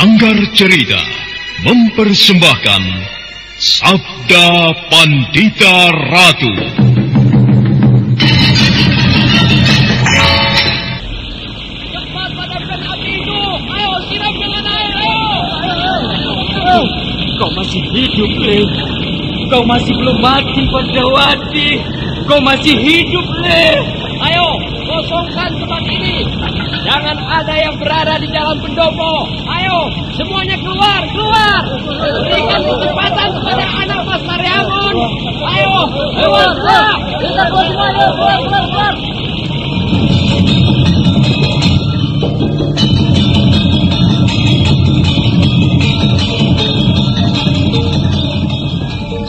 Sanggar Cerita mempersembahkan Sabda Pandita Ratu. Cepat padamkan api itu. Ayo, siram dengan air. Ayo. Kau masih hidup, Le. Kau masih belum mati, Padrawati. Kau masih hidup, Le. Ayo, kosongkan tempat ini. Jangan ada yang berada di dalam pendopo. Ayo, semuanya keluar. Berikan kecepatan kepada anak Mas Mariamun. Ayo, keluar. Kita keluar semuanya, keluar.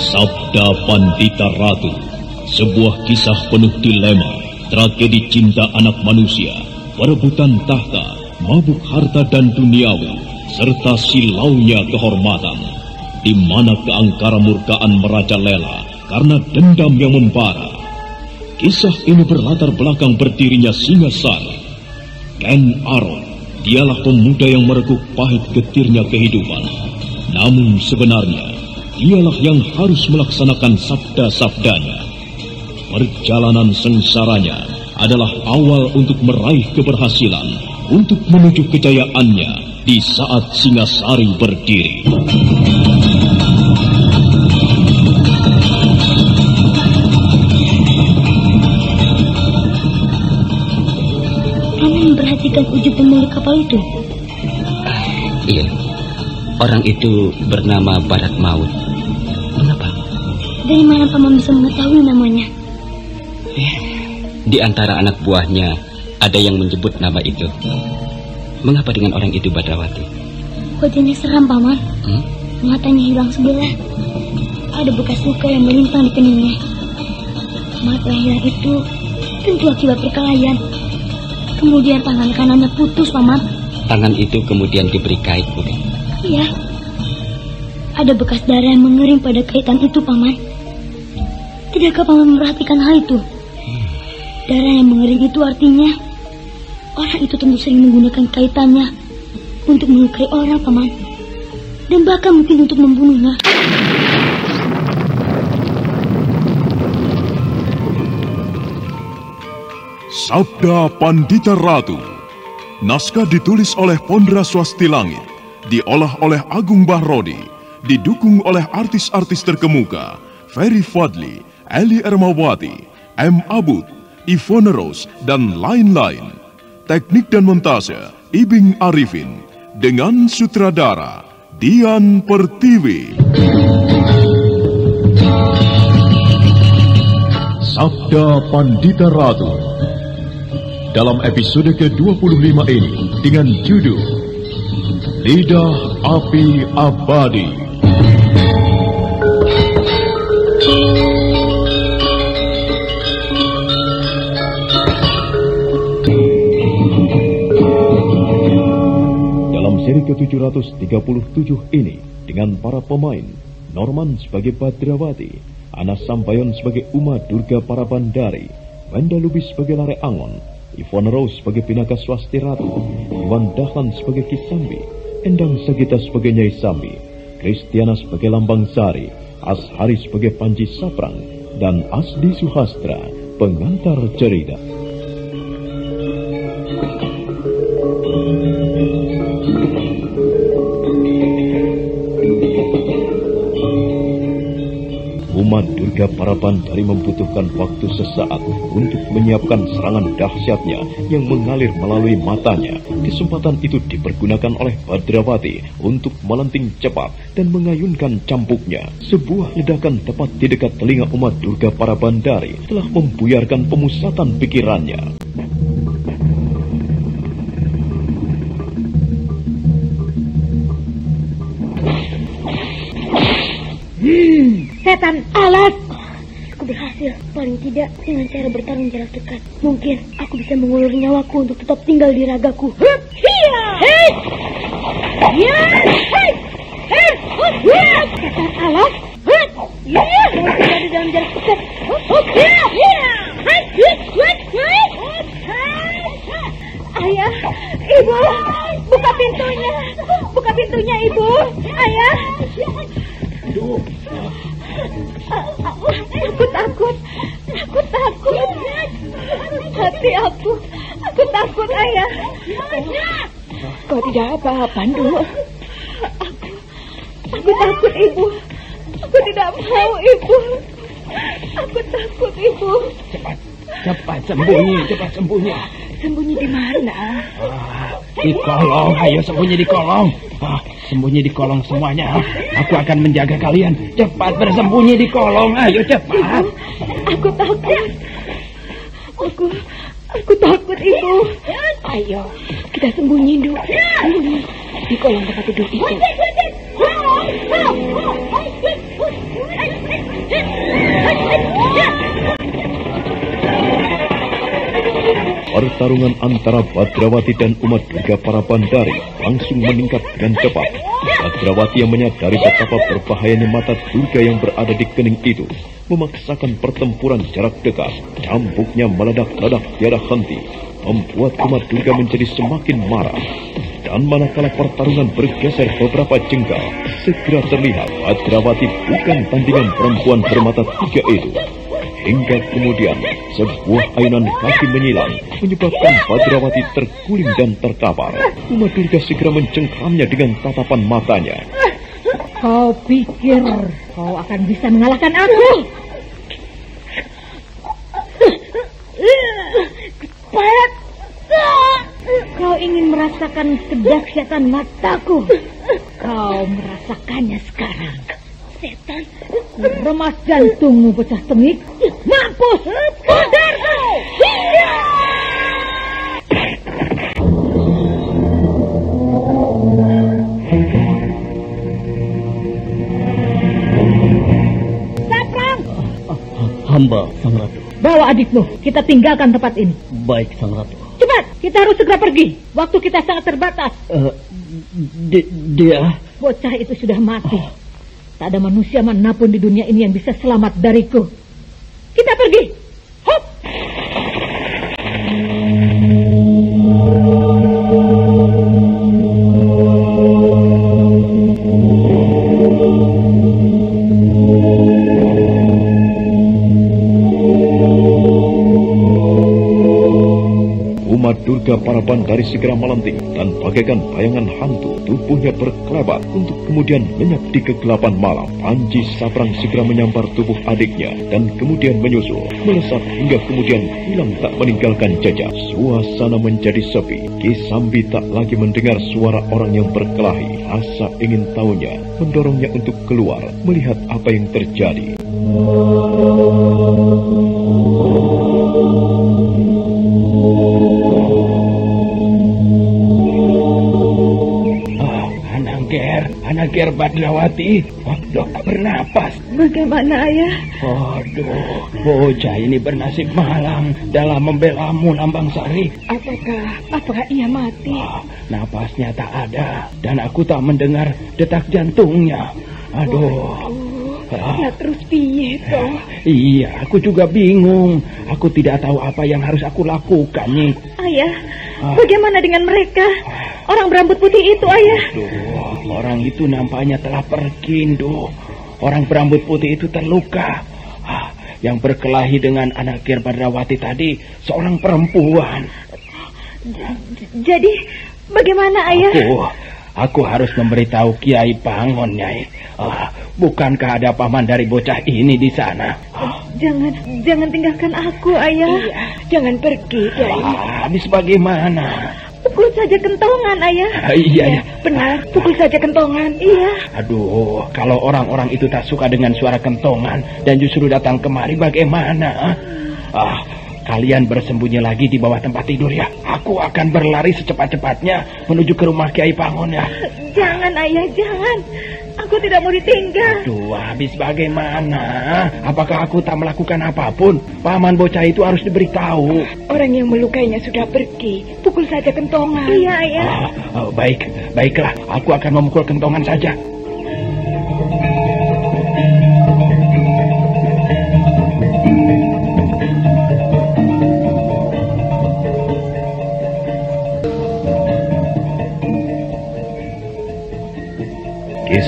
Sabda Pandita Ratu, sebuah kisah penuh dilema, tragedi cinta anak manusia, perebutan tahta, mabuk harta dan duniawi, serta silaunya kehormatan, di mana keangkara murkaan merajalela karena dendam yang membara. Kisah ini berlatar belakang berdirinya Singasari. Ken Arok, dialah pemuda yang merekuk pahit getirnya kehidupan. Namun sebenarnya, dialah yang harus melaksanakan sabda-sabdanya. Perjalanan sengsaranya adalah awal untuk meraih keberhasilan, untuk menuju kejayaannya di saat Singasari berdiri. Paman memperhatikan ujung pemilik kapal itu? Iya, orang itu bernama Barat Maut. Mengapa? Dari mana Paman bisa mengetahui namanya? Di antara anak buahnya ada yang menyebut nama itu. Mengapa dengan orang itu, Badrawati? Wajahnya seram, Paman. Matanya hilang sebelah. Ada bekas luka yang melintang di keningnya. Mata yang hilang itu tentu akibat perkelahian. Kemudian tangan kanannya putus, Paman. Tangan itu kemudian diberi kait, bukan? Iya. Ada bekas darah yang mengering pada kaitan itu, Paman. Tidakkah Paman memperhatikan hal itu? Darah yang mengering itu artinya orang itu tentu sering menggunakan kaitannya untuk melukai orang, Paman. Dan bahkan mungkin untuk membunuhnya. Sabda Pandita Ratu. Naskah ditulis oleh Pondra Swasti Langit, diolah oleh Agung Bahrodi, didukung oleh artis-artis terkemuka Ferry Fadli, Eli Ermawati, M. Abud, Ivone Rose, dan lain-lain. Teknik dan montase Ibing Arifin, dengan sutradara Dian Pertiwi. Sabda Pandita Ratu dalam episode ke-25 ini dengan judul Lidah Api Abadi. Dalam seri ke-737 ini dengan para pemain Norman sebagai Badrawati, Anas Sampayon sebagai Uma Durga Parabandari, Wenda Lubis sebagai Lare Angon, Ivone Rose sebagai Pinaka Swasti Ratu, Iwan Dahlan sebagai Kisambi, Endang Sagita sebagai Nyai Sambi, Kristiana sebagai Lambang Sari, Ashari sebagai Panji Saprang, dan Asdi Suhastra, pengantar cerita. Uma Durga Parabandari membutuhkan waktu sesaat untuk menyiapkan serangan dahsyatnya yang mengalir melalui matanya. Kesempatan itu dipergunakan oleh Badrawati untuk melenting cepat dan mengayunkan campuknya. Sebuah ledakan tepat di dekat telinga Uma Durga Parabandari telah membuyarkan pemusatan pikirannya. Setan alas! Aku berhasil, paling tidak dengan cara bertarung jarak dekat. Mungkin aku bisa mengulur nyawaku untuk tetap tinggal di ragaku. Hiya! Hei! Ya! Hei! Hei! Setan alas! Ya! Berada di dalam jarak dekat. Ya! Ya! Hei! Ayah! Ibu! Buka pintunya! buka pintunya, Ibu. Ayah. Aku takut. Hati aku takut, Ayah. Kau tidak apa-apa, Ndu. Aku takut, Ibu. Aku tidak mau, Ibu. Aku takut, Ibu. Cepat sembunyi. Sembunyi di mana? Di kolong, ayo sembunyi di kolong. Sembunyi di kolong semuanya. Aku akan menjaga kalian. Cepat bersembunyi di kolong, ayo cepat. Aku takut. Aku takut, Ibu. Ayo, kita sembunyi, Ndu. Sembunyi di kolong tempat tidur itu. Pertarungan antara Badrawati dan umat Durga Parabandari langsung meningkat dengan cepat. Badrawati yang menyadari betapa berbahayanya mata Durga yang berada di kening itu memaksakan pertempuran jarak dekat. Cambuknya meledak-ledak tiada henti, membuat umat Durga menjadi semakin marah. Dan manakala pertarungan bergeser beberapa jengkal, segera terlihat Badrawati bukan tandingan perempuan bermata tiga itu. Hingga kemudian sebuah ayunan kaki menyilang menyebabkan Badrawati terguling dan terkapar. Umat Durga segera mencengkramnya dengan tatapan matanya. Kau pikir kau akan bisa mengalahkan aku? Kau ingin merasakan kedahsyatan mataku? Kau merasakannya sekarang. Setan, remas jantungmu pecah tengik. Mampus, sadar kau. Saprang. Hamba, Sang Ratu. Bawa adikmu, kita tinggalkan tempat ini. Baik, Sang Ratu. Cepat, kita harus segera pergi. Waktu kita sangat terbatas. Dia... Bocah itu sudah mati. Tak ada manusia manapun di dunia ini yang bisa selamat dariku. Kita pergi. Hop! Umat Durga Parabandari segera melenting dan bagaikan bayangan hantu, tubuhnya berkelebat untuk kemudian lenyap di kegelapan malam. Panji Saprang segera menyambar tubuh adiknya dan kemudian menyusul, melesat hingga kemudian hilang tak meninggalkan jejak. Suasana menjadi sepi. Ki Sambi tak lagi mendengar suara orang yang berkelahi. Rasa ingin tahunya mendorongnya untuk keluar melihat apa yang terjadi. Anager Badrawati, Dok tak bernapas. Bagaimana, Ayah? Aduh, bocah ini bernasib malang dalam membelamu, Lambang Sari. Apakah ia mati? Napasnya tak ada dan aku tak mendengar detak jantungnya. Aduh. Ya terus piye toh? Iya, aku juga bingung. Aku tidak tahu apa yang harus aku lakukan nih. Ayah, bagaimana dengan mereka? Orang berambut putih itu, Ayah. Aduh, orang itu nampaknya telah pergi, Duh. Orang berambut putih itu terluka. Yang berkelahi dengan Anager Badrawati tadi seorang perempuan. Jadi bagaimana, Ayah? Aku harus memberitahu Kiai Pangon, Nyai. Bukankah ada paman dari bocah ini di sana? Jangan tinggalkan aku, Ayah. Iya, jangan pergi, Kiai. Habis bagaimana? Pukul saja kentongan, Ayah. Iya. Benar, pukul saja kentongan. Iya. Aduh, kalau orang-orang itu tak suka dengan suara kentongan dan justru datang kemari, bagaimana? Kalian bersembunyi lagi di bawah tempat tidur ya. Aku akan berlari secepat-cepatnya menuju ke rumah Kiai Pangon ya. Jangan, Ayah, jangan. Aku tidak mau ditinggal. Aduh, habis bagaimana? Apakah aku tak melakukan apapun? Paman bocah itu harus diberitahu. Orang yang melukainya sudah pergi. Pukul saja kentongan. Iya, Ayah. Baiklah. Aku akan memukul kentongan saja.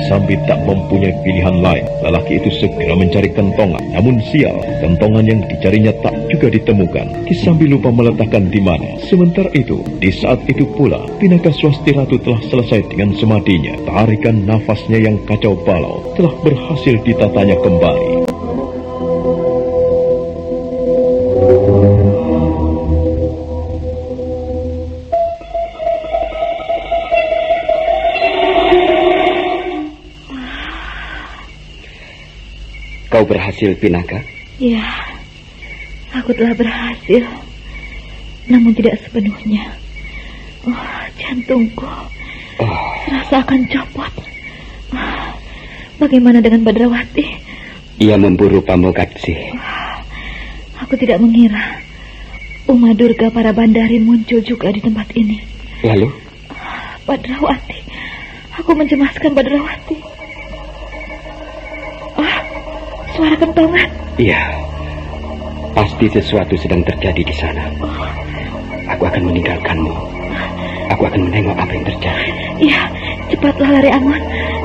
Sambi tak mempunyai pilihan lain. Lelaki itu segera mencari kentongan. Namun sial, kentongan yang dicarinya tak juga ditemukan. Sambi lupa meletakkan di mana. Sementara itu, di saat itu pula, Pinaka Swasti Ratu telah selesai dengan semadinya. Tarikan nafasnya yang kacau balau telah berhasil ditatanya kembali. Kau berhasil, Pinaka? Ya, aku telah berhasil. Namun tidak sepenuhnya. Jantungku serasa akan copot. Bagaimana dengan Badrawati? Ia memburu Pamukatsi. Aku tidak mengira Uma Durga para bandari muncul juga di tempat ini. Lalu? Badrawati. Aku mencemaskan Badrawati. Suara kentongan. Iya. Pasti sesuatu sedang terjadi di sana. Aku akan meninggalkanmu. Aku akan menengok apa yang terjadi. Iya, cepatlah lari Angon.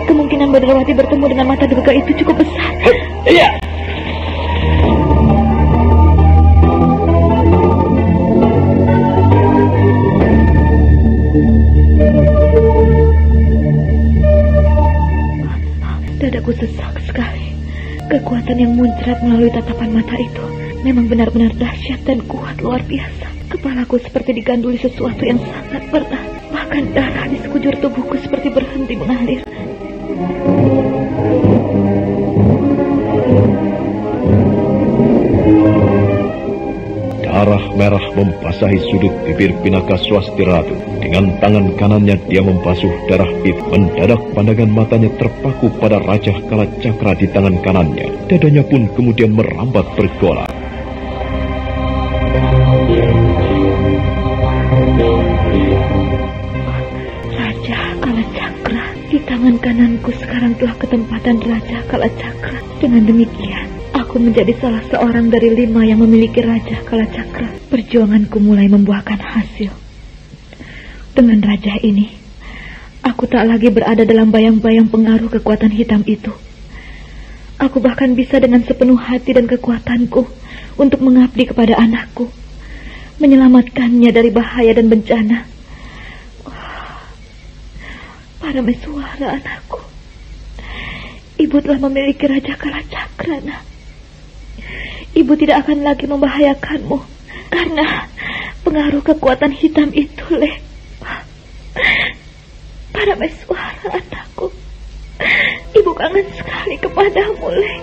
Kemungkinan Badrawati bertemu dengan mata Durga itu cukup besar. Iya. Dadaku sesak sekali. Kekuatan yang muncrat melalui tatapan mata itu memang benar-benar dahsyat dan kuat luar biasa. Kepalaku seperti diganduli sesuatu yang sangat berat. Bahkan darah di sekujur tubuhku seperti berhenti mengalir. Darah merah membasahi sudut bibir Pinaka Swasti Ratu. Dengan tangan kanannya dia membasuh darah itu. Mendadak pandangan matanya terpaku pada Raja Kalacakra di tangan kanannya. Dadanya pun kemudian merambat bergolak. Raja Kalacakra. Di tangan kananku sekarang telah ketempatan Raja Kalacakra. Dengan demikian, aku menjadi salah seorang dari 5 yang memiliki Raja Kalacakra. Perjuanganku mulai membuahkan hasil. Dengan raja ini, aku tak lagi berada dalam bayang-bayang pengaruh kekuatan hitam itu. Aku bahkan bisa dengan sepenuh hati dan kekuatanku untuk mengabdi kepada anakku, menyelamatkannya dari bahaya dan bencana. Parameswara anakku, ibu telah memiliki Raja Kalacakra, nak. Ibu tidak akan lagi membahayakanmu karena pengaruh kekuatan hitam itu, Le. Parameswara anakku, ibu kangen sekali kepadamu, Le.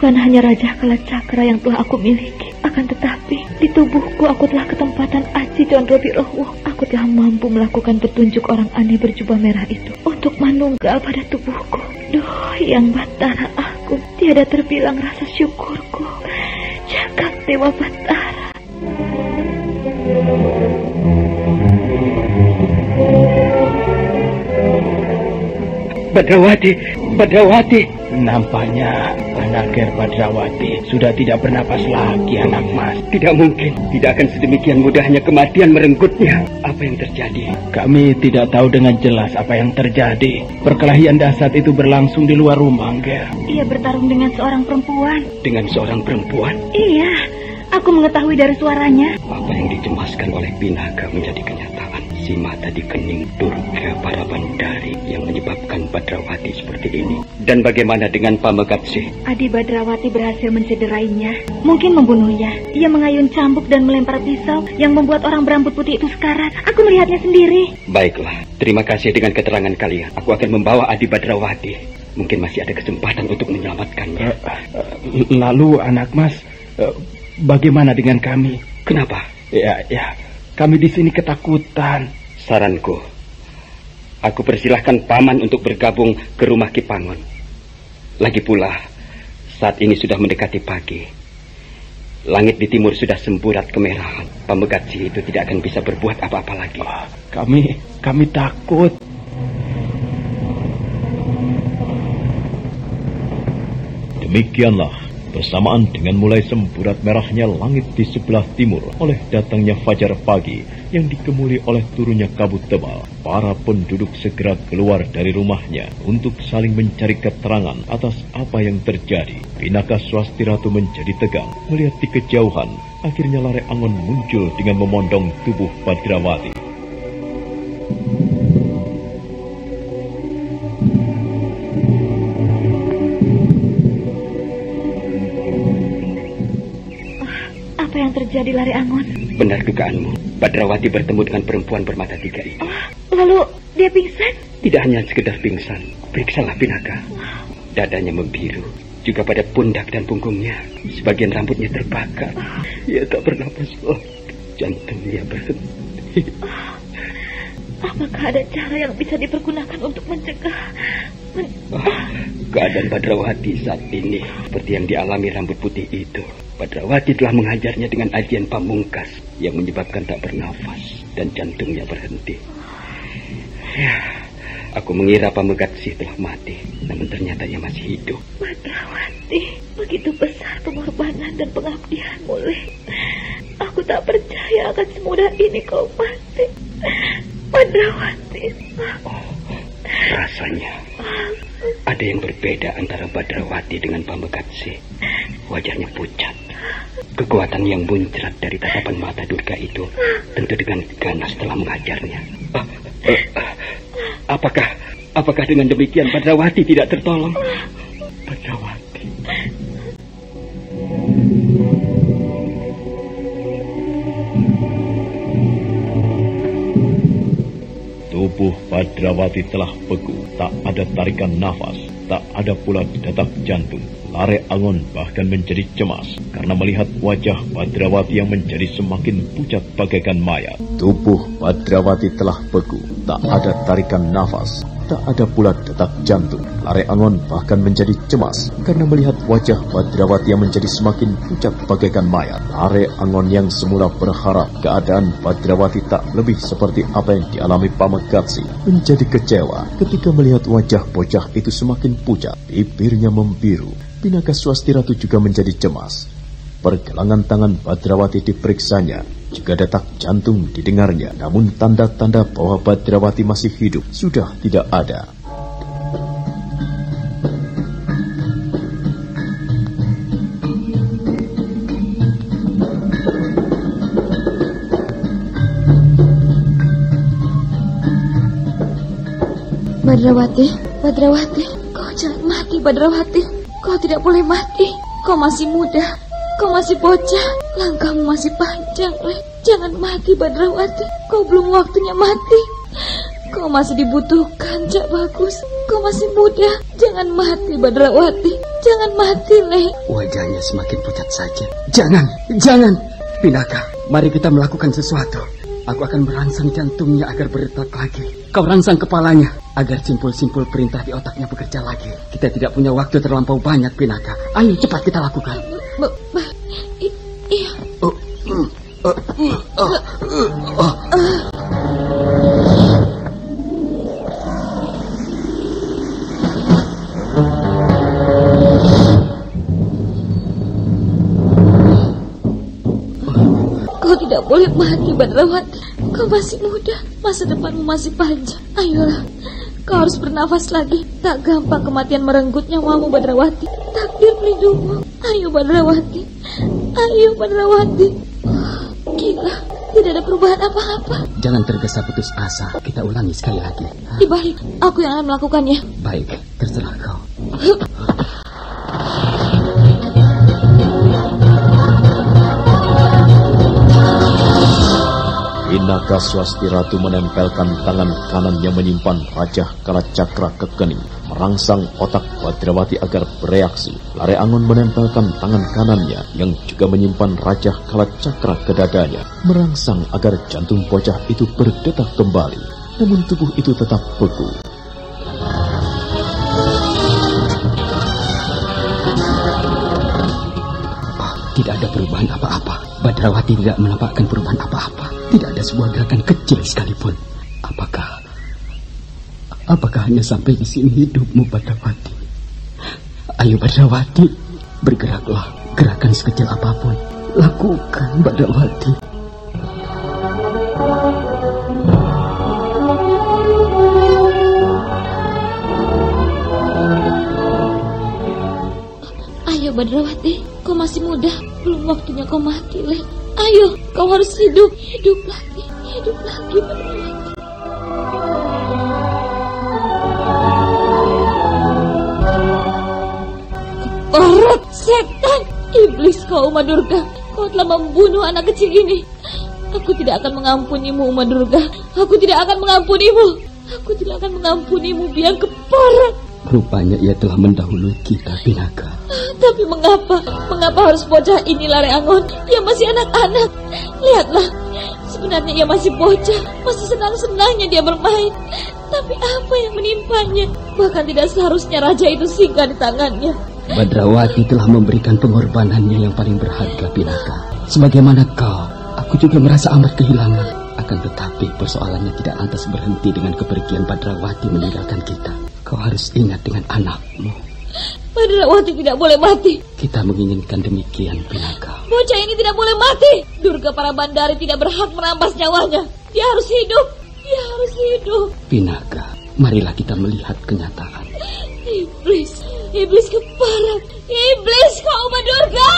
Bukan hanya Raja Kalacakra yang telah aku miliki, akan tetapi di tubuhku aku telah ketempatan Aji Condro Birowo. Aku telah mampu melakukan petunjuk orang aneh berjubah merah itu untuk manunggal pada tubuhku. Duh, yang Batara aku, tiada terbilang rasa syukurku. Jagat Dewa Batara. Badrawati. Nampaknya anak Ger Badrawati sudah tidak bernapas lagi, anak mas. Tidak mungkin. Tidak akan sedemikian mudahnya kematian merenggutnya. Apa yang terjadi? Kami tidak tahu dengan jelas apa yang terjadi. Perkelahian dahsyat itu berlangsung di luar rumah, Ger. Ia bertarung dengan seorang perempuan. Dengan seorang perempuan? Iya, aku mengetahui dari suaranya. Apa yang dicemaskan oleh Pinaka menjadi kenyataan. Si mata di kening Durga para bandari yang menyebabkan Badrawati seperti ini. Dan bagaimana dengan Pamukatsi? Adi Badrawati berhasil mencederainya, mungkin membunuhnya. Ia mengayun cambuk dan melempar pisau yang membuat orang berambut putih itu sekarat. Aku melihatnya sendiri. Baiklah, terima kasih dengan keterangan kalian. Aku akan membawa Adi Badrawati. Mungkin masih ada kesempatan untuk menyelamatkannya. Lalu anak mas, bagaimana dengan kami? Kenapa? Ya, kami di sini ketakutan. Saranku, aku persilahkan paman untuk bergabung ke rumah Kipangon. Lagi pula, saat ini sudah mendekati pagi. Langit di timur sudah semburat kemerahan. Pamukatsi itu tidak akan bisa berbuat apa-apa lagi. Kami takut. Demikianlah, bersamaan dengan mulai semburat merahnya langit di sebelah timur oleh datangnya fajar pagi yang dikemuli oleh turunnya kabut tebal, para penduduk segera keluar dari rumahnya untuk saling mencari keterangan atas apa yang terjadi. Pinaka Swasti Ratu menjadi tegang melihat di kejauhan. Akhirnya Lare Angon muncul dengan memondong tubuh Badrawati. Apa yang terjadi, Lare Angon? Benar dugaanmu. Badrawati bertemu dengan perempuan bermata tiga itu. Lalu dia pingsan? Tidak hanya sekedar pingsan. Periksalah Pinaka. Dadanya membiru. Juga pada pundak dan punggungnya. Sebagian rambutnya terbakar. Ia tak bernapas lagi. Jantungnya berhenti. Apakah ada cara yang bisa dipergunakan untuk mencegah? Keadaan Badrawati saat ini seperti yang dialami rambut putih itu. Badrawati telah menghajarnya dengan ajian pamungkas yang menyebabkan tak bernafas dan jantungnya berhenti. Ya, aku mengira Pamegatsi telah mati, namun ternyata ia masih hidup. Badrawati, begitu besar pengorbanan dan pengabdianmu, Le. Aku tak percaya akan semudah ini kau mati. Badrawati. Rasanya ada yang berbeda antara Badrawati dengan Pamegatsi. Wajahnya pucat. Kekuatan yang muncrat dari tatapan mata Durga itu tentu dengan ganas telah menghajarnya. Apakah dengan demikian Badrawati tidak tertolong? Badrawati. Tubuh Badrawati telah beku, tak ada tarikan nafas, tak ada pula detak jantung. Lare Angon bahkan menjadi cemas karena melihat wajah Badrawati yang menjadi semakin pucat bagaikan mayat. Tubuh Badrawati telah beku, tak ada tarikan nafas, tak ada pula detak jantung. Lare Angon bahkan menjadi cemas karena melihat wajah Badrawati yang menjadi semakin pucat bagaikan mayat. Lare Angon yang semula berharap keadaan Badrawati tak lebih seperti apa yang dialami Pamegatsi menjadi kecewa ketika melihat wajah bocah itu semakin pucat, bibirnya membiru. Pinaka Swasti Ratu juga menjadi cemas. Pergelangan tangan Badrawati diperiksanya, juga detak jantung didengarnya, namun tanda-tanda bahwa Badrawati masih hidup sudah tidak ada. Badrawati, kau jangan mati, Badrawati. Kau tidak boleh mati. Kau masih muda. Kau masih bocah. Langkahmu masih panjang, Le. Jangan mati, Badrawati. Kau belum waktunya mati. Kau masih dibutuhkan, Cak Bagus. Kau masih muda. Jangan mati, Badrawati. Jangan mati, Le. Wajahnya semakin pucat saja. Jangan. Pinaka, mari kita melakukan sesuatu. Aku akan merangsang jantungnya agar berdetak lagi. Kau rangsang kepalanya agar simpul-simpul perintah di otaknya bekerja lagi. Kita tidak punya waktu terlampau banyak, Pinaka. Ayo cepat kita lakukan. Iya. Kau tidak boleh mati, Badrawati. Kau masih muda, masa depanmu masih panjang. Ayolah, kau harus bernafas lagi. Tak gampang kematian merenggut nyawamu, Badrawati. Takdir melindungimu. Ayo, Badrawati. Gila, tidak ada perubahan apa-apa. Jangan tergesa putus asa. Kita ulangi sekali lagi. Dibalik, aku yang akan melakukannya. Baik, terserah kau. Pinaka Swasti Ratu menempelkan tangan kanan yang menyimpan Rajah Kalacakra ke kening, merangsang otak Badrawati agar bereaksi. Lare Angon menempelkan tangan kanannya yang juga menyimpan Rajah Kalacakra ke dadanya, merangsang agar jantung bocah itu berdetak kembali. Namun tubuh itu tetap beku. Tidak ada perubahan apa-apa. Badrawati tidak menampakkan perubahan apa-apa. Tidak ada sebuah gerakan kecil sekalipun. Apakah hanya sampai di sini hidupmu, Badrawati? Ayo Badrawati, bergeraklah. Gerakan sekecil apapun lakukan, Badrawati. Ayo Badrawati, kau masih muda, belum waktunya kau mati, Le. Ayo, kau harus hidup lagi Badrawati. Keparat, setan, iblis kau Uma Durga, kau telah membunuh anak kecil ini. Aku tidak akan mengampunimu Uma Durga, aku tidak akan mengampunimu. Aku tidak akan mengampunimu, biang keparat. Rupanya ia telah mendahului kita, Pinaka. Tapi mengapa harus bocah ini Lare Angon? Ia masih anak-anak. Lihatlah, sebenarnya ia masih bocah, masih senang-senangnya dia bermain. Tapi apa yang menimpanya? Bahkan tidak seharusnya raja itu singgah di tangannya. Badrawati telah memberikan pengorbanannya yang paling berharga, Pinaka. Sebagaimana kau, aku juga merasa amat kehilangan. Akan tetapi persoalannya tidak lantas berhenti dengan kepergian Badrawati meninggalkan kita. Kau harus ingat dengan anakmu. Badrawati tidak boleh mati. Kita menginginkan demikian, Pinaka. Bocah ini tidak boleh mati. Durga Parabandari tidak berhak merampas nyawanya. Dia harus hidup. Pinaka, marilah kita melihat kenyataan. Iblis keparat. Iblis kau Uma Durga.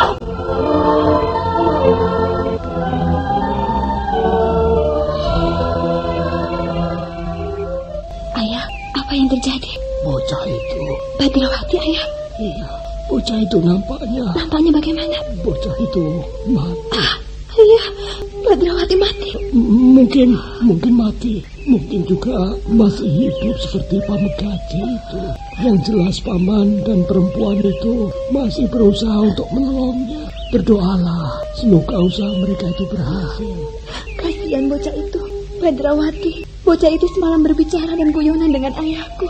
Ayah, apa yang terjadi? Bocah itu. Badrawati, Ayah. Iya, bocah itu nampaknya. Nampaknya bagaimana? Bocah itu mati. Ayah, Badrawati mati. Mungkin mati. Mungkin juga masih hidup seperti Pamegati itu. Yang jelas paman dan perempuan itu masih berusaha untuk menolongnya. Berdoalah, semoga usaha mereka itu berhasil. Kasihan bocah itu, Badrawati. Bocah itu semalam berbicara dan guyonan dengan ayahku.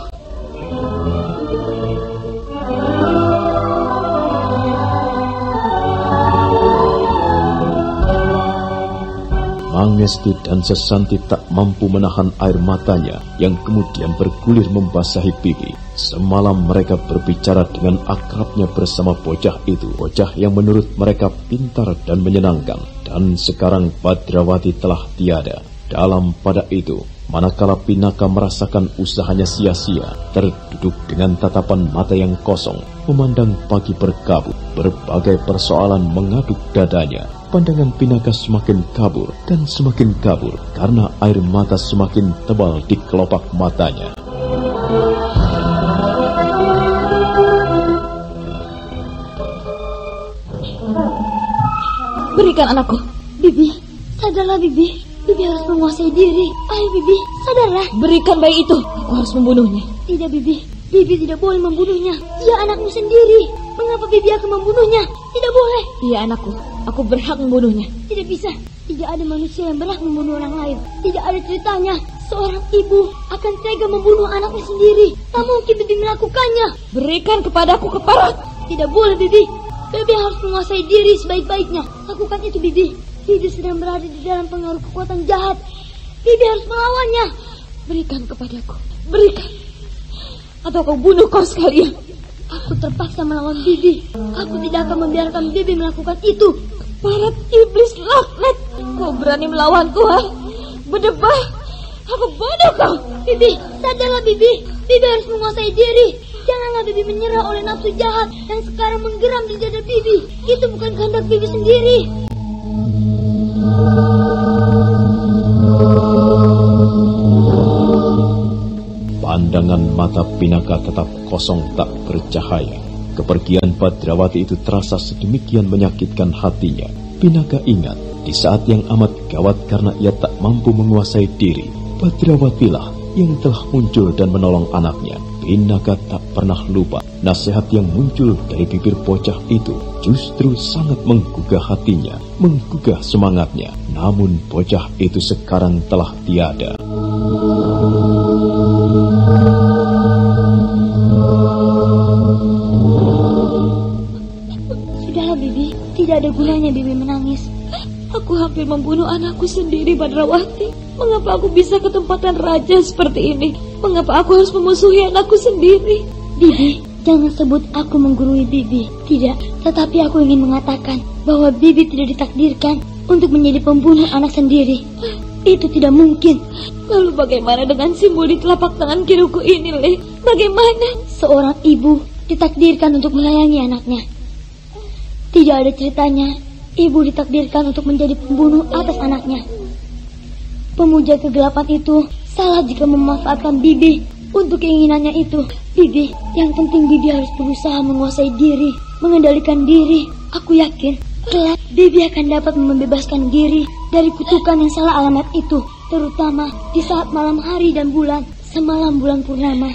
Mangesti dan Sesanti tak mampu menahan air matanya yang kemudian bergulir membasahi pipi. Semalam mereka berbicara dengan akrabnya bersama bocah itu, bocah yang menurut mereka pintar dan menyenangkan. Dan sekarang Badrawati telah tiada. Dalam pada itu, manakala Pinaka merasakan usahanya sia-sia, terduduk dengan tatapan mata yang kosong, memandang pagi berkabut, berbagai persoalan mengaduk dadanya. Pandangan Pinaka semakin kabur dan semakin kabur karena air mata semakin tebal di kelopak matanya. Berikan anakku. Bibi, sadarlah Bibi. Bibi harus menguasai diri. Ayo Bibi, sadarlah. Berikan bayi itu. Aku harus membunuhnya. Tidak Bibi, Bibi tidak boleh membunuhnya. Dia anakmu sendiri. Mengapa Bibi akan membunuhnya? Tidak boleh. Dia anakku. Aku berhak membunuhnya. Tidak bisa. Tidak ada manusia yang berhak membunuh orang lain. Tidak ada ceritanya seorang ibu akan tega membunuh anaknya sendiri. Tak mungkin Bibi melakukannya. Berikan kepadaku keparat. Tidak boleh Bibi. Bibi harus menguasai diri sebaik-baiknya. Lakukan itu Bibi. Bibi sedang berada di dalam pengaruh kekuatan jahat. Bibi harus melawannya. Berikan kepadaku. Berikan. Atau kau bunuh kau sekalian. Aku terpaksa melawan Bibi. Aku tidak akan membiarkan Bibi melakukan itu. Keparat iblis laknat. Kau berani melawanku, ha? Berdebah. Apa bodoh kau? Bibi, sadarlah Bibi. Bibi harus menguasai diri. Janganlah Bibi menyerah oleh nafsu jahat yang sekarang menggeram di dada Bibi. Itu bukan kehendak Bibi sendiri. Pandangan mata Pinaka tetap kosong tak bercahaya. Kepergian Badrawati itu terasa sedemikian menyakitkan hatinya. Pinaka ingat, di saat yang amat gawat karena ia tak mampu menguasai diri, Badrawatilah yang telah muncul dan menolong anaknya. Pinaka tak pernah lupa nasihat yang muncul dari bibir bocah itu. Justru sangat menggugah hatinya, menggugah semangatnya. Namun bocah itu sekarang telah tiada. Sudahlah Bibi, tidak ada gunanya Bibi menangis. Aku hampir membunuh anakku sendiri, Badrawati. Mengapa aku bisa ketempatan raja seperti ini? Mengapa aku harus memusuhi anakku sendiri? Bibi, Jangan sebut aku menggurui Bibi. Tidak, tetapi aku ingin mengatakan bahwa Bibi tidak ditakdirkan untuk menjadi pembunuh anak sendiri. Itu tidak mungkin. Lalu bagaimana dengan simbol di telapak tangan kiriku ini, Le? Bagaimana? Seorang ibu ditakdirkan untuk menyayangi anaknya. Tidak ada ceritanya ibu ditakdirkan untuk menjadi pembunuh atas anaknya. Pemuja kegelapan itu salah jika memanfaatkan Bibi untuk keinginannya itu. Bibi, yang penting Bibi harus berusaha menguasai diri, mengendalikan diri. Aku yakin kelak Bibi akan dapat membebaskan diri dari kutukan yang salah alamat itu, terutama di saat malam hari dan bulan, semalam bulan purnama.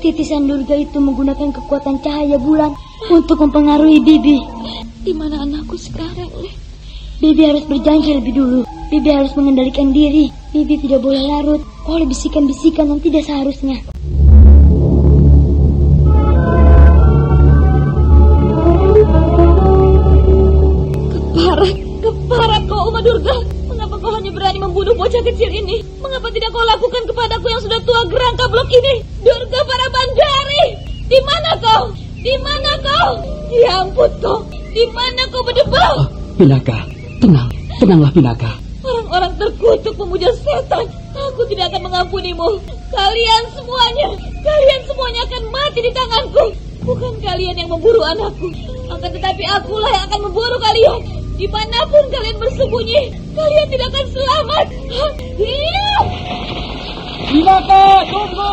Titisan Durga itu menggunakan kekuatan cahaya bulan untuk mempengaruhi Bibi. Di mana anakku sekarang, Le? Bibi harus berjanji lebih dulu. Bibi harus mengendalikan diri. Bibi tidak boleh larut oleh bisikan-bisikan yang tidak seharusnya. Keparat kau, Uma Durga. Mengapa kau hanya berani membunuh bocah kecil ini? Mengapa tidak kau lakukan kepadaku yang sudah tua gerang kablok ini? Durga Parabandari, di mana kau? Di mana kau? Ya ampun kau, di mana kau berdebal? Pinaka, tenanglah Pinaka. Orang-orang terkutuk pemuja setan. Aku tidak akan mengampunimu. Kalian semuanya akan mati di tanganku. Bukan kalian yang memburu anakku, akan tetapi akulah yang akan memburu kalian. Dimanapun kalian bersembunyi, kalian tidak akan selamat. Pinaka, tunggu!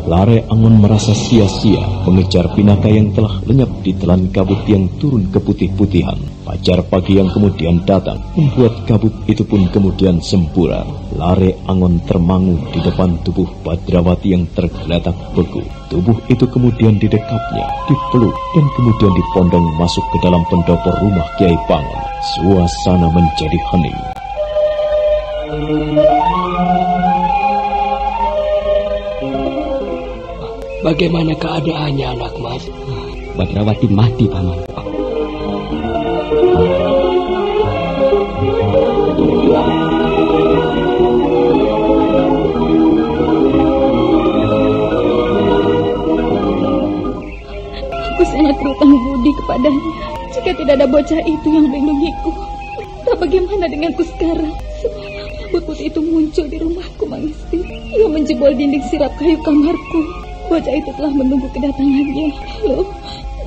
Lare Angon merasa sia-sia mengejar Pinaka yang telah lenyap di telan kabut yang turun keputih-putihan. Fajar pagi yang kemudian datang membuat kabut itu pun kemudian semburar. Lare Angon termangu di depan tubuh Badrawati yang tergeletak beku. Tubuh itu kemudian didekapnya, dipeluk, dan kemudian dipondong masuk ke dalam pendopo rumah Kiai Pangon. Suasana menjadi hening. Bagaimana keadaannya, anak mas? Badrawati mati, Paman. Aku sangat berutang budi kepadanya. Jika tidak ada bocah itu yang melindungiku, tak bagaimana denganku sekarang? Semalam rambut putih itu muncul di rumahku, Mangisti. Ia menjebol dinding sirap kayu kamarku. Bocah itu telah menunggu kedatangannya.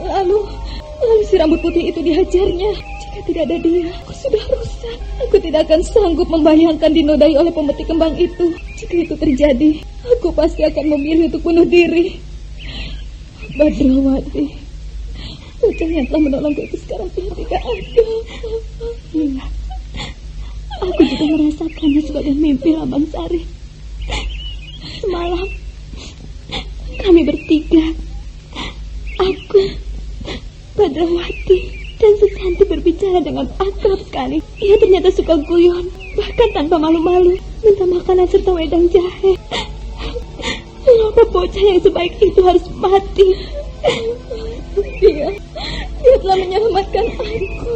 Lalu si rambut putih itu dihajarnya. Jika tidak ada dia, aku sudah rusak. Aku tidak akan sanggup membayangkan dinodai oleh pemetik kembang itu. Jika itu terjadi, aku pasti akan memilih untuk bunuh diri. Badrawati, bocah yang telah menolongku itu sekarang telah tidak ada. Iya, aku juga merasakannya sebagai mimpi, Lambang Sari. Semalam kami bertiga, aku, Badrawati, dan Susanti berbicara dengan akrab sekali. Ia ternyata suka guyon, bahkan tanpa malu-malu, minta makanan serta wedang jahe. Mengapa bocah yang sebaik itu harus mati? Dia telah menyelamatkan aku.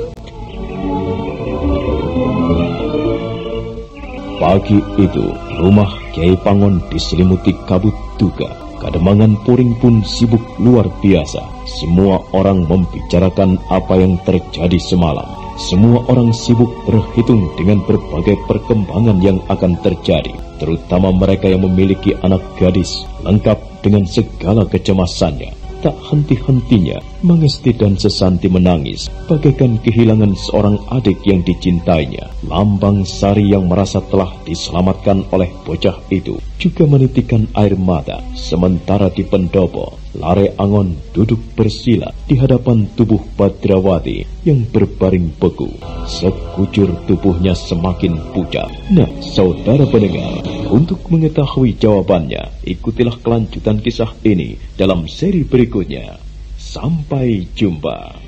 Pagi itu, rumah Kiai Pangon diselimuti kabut duka. Kademangan Puring pun sibuk luar biasa. Semua orang membicarakan apa yang terjadi semalam. Semua orang sibuk berhitung dengan berbagai perkembangan yang akan terjadi, terutama mereka yang memiliki anak gadis, lengkap dengan segala kecemasannya. Tak henti-hentinya, Mangesti dan Sesanti menangis, bagaikan kehilangan seorang adik yang dicintainya. Lambang Sari yang merasa telah diselamatkan oleh bocah itu juga menitikan air mata. Sementara di pendopo, Lare Angon duduk bersila di hadapan tubuh Badrawati yang berbaring beku. Sekujur tubuhnya semakin pucat. Nah, saudara pendengar, untuk mengetahui jawabannya, ikutilah kelanjutan kisah ini dalam seri berikutnya. Sampai jumpa.